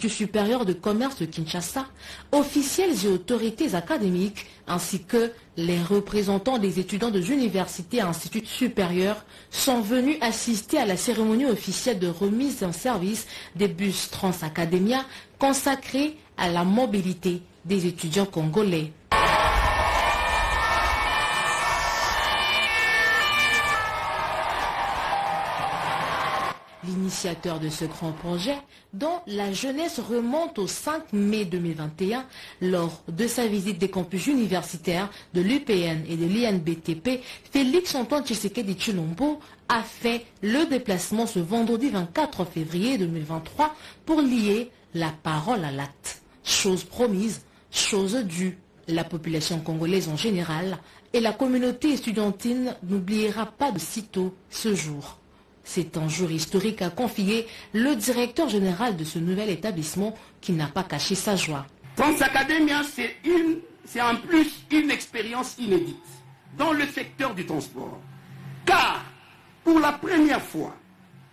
supérieur de commerce de Kinshasa, officiels et autorités académiques, ainsi que les représentants des étudiants des universités et instituts supérieurs sont venus assister à la cérémonie officielle de remise en service des bus Transacademia consacrés à la mobilité des étudiants congolais. L'initiateur de ce grand projet, dont la jeunesse remonte au 5 mai 2021, lors de sa visite des campus universitaires de l'UPN et de l'INBTP, Félix Antoine Tshisekedi Tshilombo a fait le déplacement ce vendredi 24 février 2023 pour lier la parole à l'acte. Chose promise, chose due. La population congolaise en général et la communauté estudiantine n'oubliera pas de sitôt ce jour. C'est un jour historique, a confié le directeur général de ce nouvel établissement qui n'a pas caché sa joie. Transacademia, c'est en plus une expérience inédite dans le secteur du transport. Car, pour la première fois,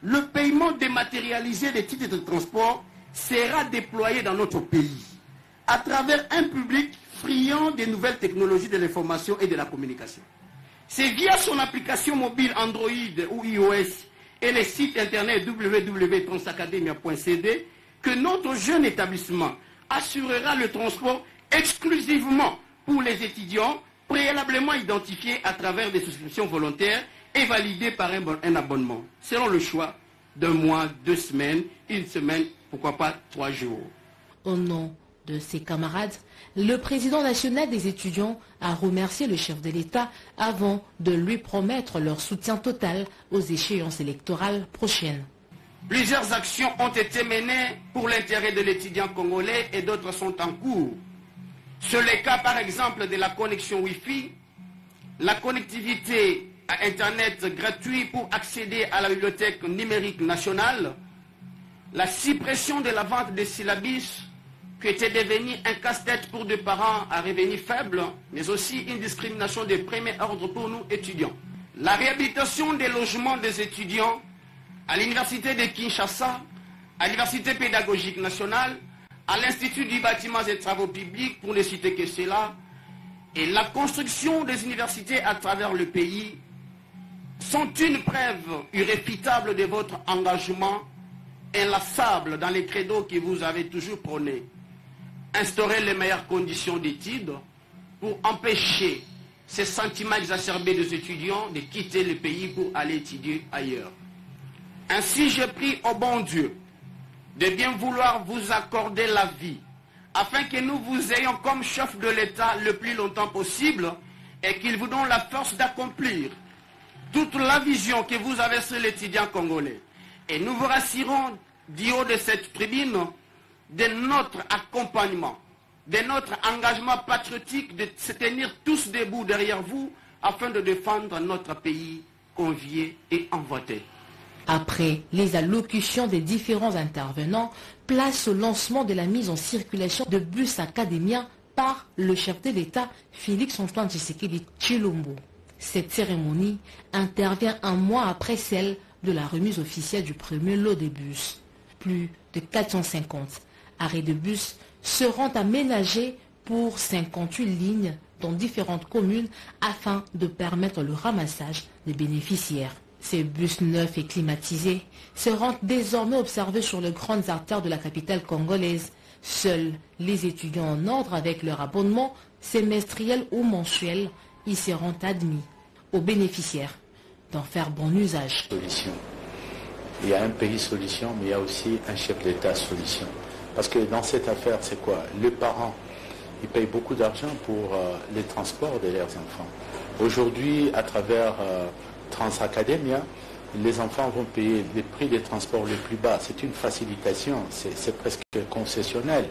le paiement dématérialisé des titres de transport sera déployé dans notre pays à travers un public friand des nouvelles technologies de l'information et de la communication. C'est via son application mobile Android ou iOS et les sites internet www.transacademia.cd que notre jeune établissement assurera le transport exclusivement pour les étudiants préalablement identifiés à travers des souscriptions volontaires et validées par un abonnement, selon le choix d'un mois, 2 semaines, 1 semaine, pourquoi pas 3 jours. Au nom de ses camarades, le président national des étudiants a remercié le chef de l'État avant de lui promettre leur soutien total aux échéances électorales prochaines. Plusieurs actions ont été menées pour l'intérêt de l'étudiant congolais et d'autres sont en cours. C'est le cas par exemple de la connexion Wi-Fi, la connectivité à Internet gratuite pour accéder à la bibliothèque numérique nationale, la suppression de la vente des syllabus qui était devenu un casse-tête pour des parents à revenus faibles, mais aussi une discrimination de premier ordre pour nous étudiants. La réhabilitation des logements des étudiants à l'université de Kinshasa, à l'université pédagogique nationale, à l'Institut du bâtiment et travaux publics, pour ne citer que cela, et la construction des universités à travers le pays sont une preuve irréfutable de votre engagement inlassable dans les credos que vous avez toujours prônés. Instaurer les meilleures conditions d'études pour empêcher ces sentiments exacerbés des étudiants de quitter le pays pour aller étudier ailleurs. Ainsi, je prie au bon Dieu de bien vouloir vous accorder la vie afin que nous vous ayons comme chef de l'État le plus longtemps possible et qu'il vous donne la force d'accomplir toute la vision que vous avez sur l'étudiant congolais. Et nous vous rassurons du haut de cette tribune de notre accompagnement, de notre engagement patriotique de se tenir tous debout derrière vous afin de défendre notre pays convié et envoûté. Après les allocutions des différents intervenants, place au lancement de la mise en circulation de bus académiens par le chef de l'État, Félix Antoine Tshisekedi Tshilombo. Cette cérémonie intervient un mois après celle de la remise officielle du premier lot des bus. Plus de 450 arrêts de bus seront aménagés pour 58 lignes dans différentes communes afin de permettre le ramassage des bénéficiaires. Ces bus neufs et climatisés seront désormais observés sur les grandes artères de la capitale congolaise. Seuls les étudiants en ordre avec leur abonnement semestriel ou mensuel y seront admis. Aux bénéficiaires d'en faire bon usage. Il y a un pays solution, mais il y a aussi un chef d'État solution. Parce que dans cette affaire, c'est quoi? Les parents, ils payent beaucoup d'argent pour les transports de leurs enfants. Aujourd'hui, à travers Transacademia, les enfants vont payer les prix des transports les plus bas. C'est une facilitation, c'est presque concessionnel,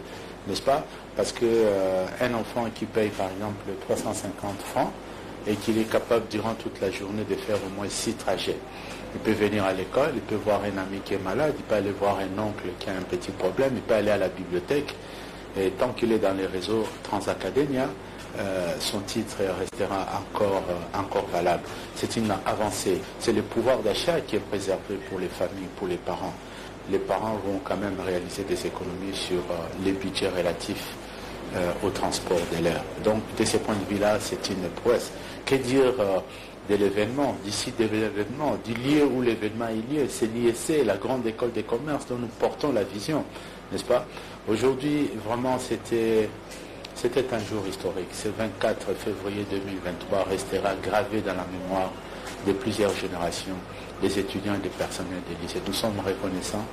n'est-ce pas? Parce qu'un enfant qui paye par exemple 350 francs et qu'il est capable durant toute la journée de faire au moins 6 trajets. Il peut venir à l'école, il peut voir un ami qui est malade, il peut aller voir un oncle qui a un petit problème, il peut aller à la bibliothèque. Et tant qu'il est dans les réseaux Transacademia, son titre restera encore valable. C'est une avancée. C'est le pouvoir d'achat qui est préservé pour les familles, pour les parents. les parents vont quand même réaliser des économies sur les budgets relatifs au transport de l'air. Donc, de ce point de vue-là, c'est une prouesse. Que dire de l'événement, d'ici de l'événement, du lieu où l'événement est lieu? C'est l'IEC, la grande école de commerce dont nous portons la vision, n'est-ce pas? Aujourd'hui, vraiment, c'était un jour historique. Ce 24 février 2023 restera gravé dans la mémoire de plusieurs générations, des étudiants et des personnels des lycées. Nous sommes reconnaissants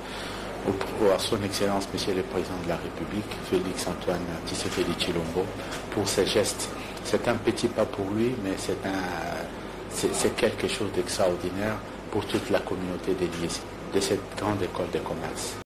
à son Excellence, Monsieur le Président de la République, Félix Antoine Tshisekedi Tshilombo, pour ce geste. C'est un petit pas pour lui, mais c'est quelque chose d'extraordinaire pour toute la communauté des lycées, de cette grande école de commerce.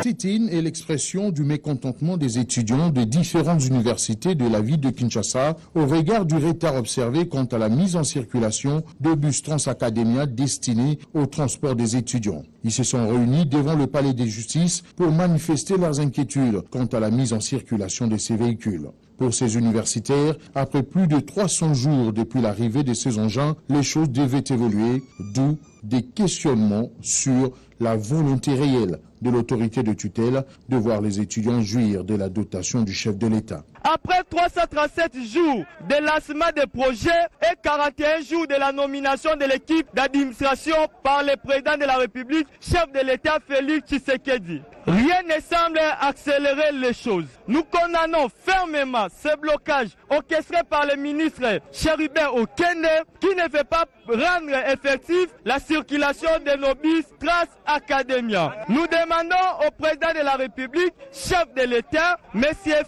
Sit-in est l'expression du mécontentement des étudiants de différentes universités de la ville de Kinshasa au regard du retard observé quant à la mise en circulation de bus Transacademia destinés au transport des étudiants. Ils se sont réunis devant le palais de justice pour manifester leurs inquiétudes quant à la mise en circulation de ces véhicules. Pour ces universitaires, après plus de 300 jours depuis l'arrivée de ces engins, les choses devaient évoluer, d'où des questionnements sur la volonté réelle de l'autorité de tutelle de voir les étudiants jouir de la dotation du chef de l'État. Après 337 jours de lancement des projets et 41 jours de la nomination de l'équipe d'administration par le président de la République, chef de l'État Félix Tshisekedi, rien ne semble accélérer les choses. Nous condamnons fermement ce blocage orchestré par le ministre Chérubin Okende qui ne fait pas rendre effective la circulation de nos bus Transacademia. Nous demandons au président de la République, chef de l'État, M.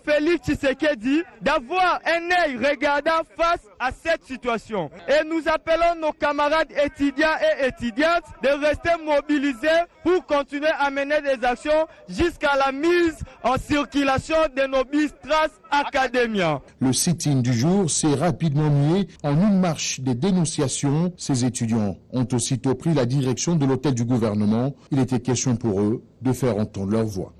Félix Tshisekedi, d'avoir un œil regardant face à cette situation. Et nous appelons nos camarades étudiants et étudiantes de rester mobilisés pour continuer à mener des actions jusqu'à la mise en circulation de nos bus Transacademia. Le sit-in du jour s'est rapidement mué en une marche de dénonciation. Ces étudiants ont aussitôt pris la direction de l'hôtel du gouvernement. Il était question pour eux de faire entendre leur voix.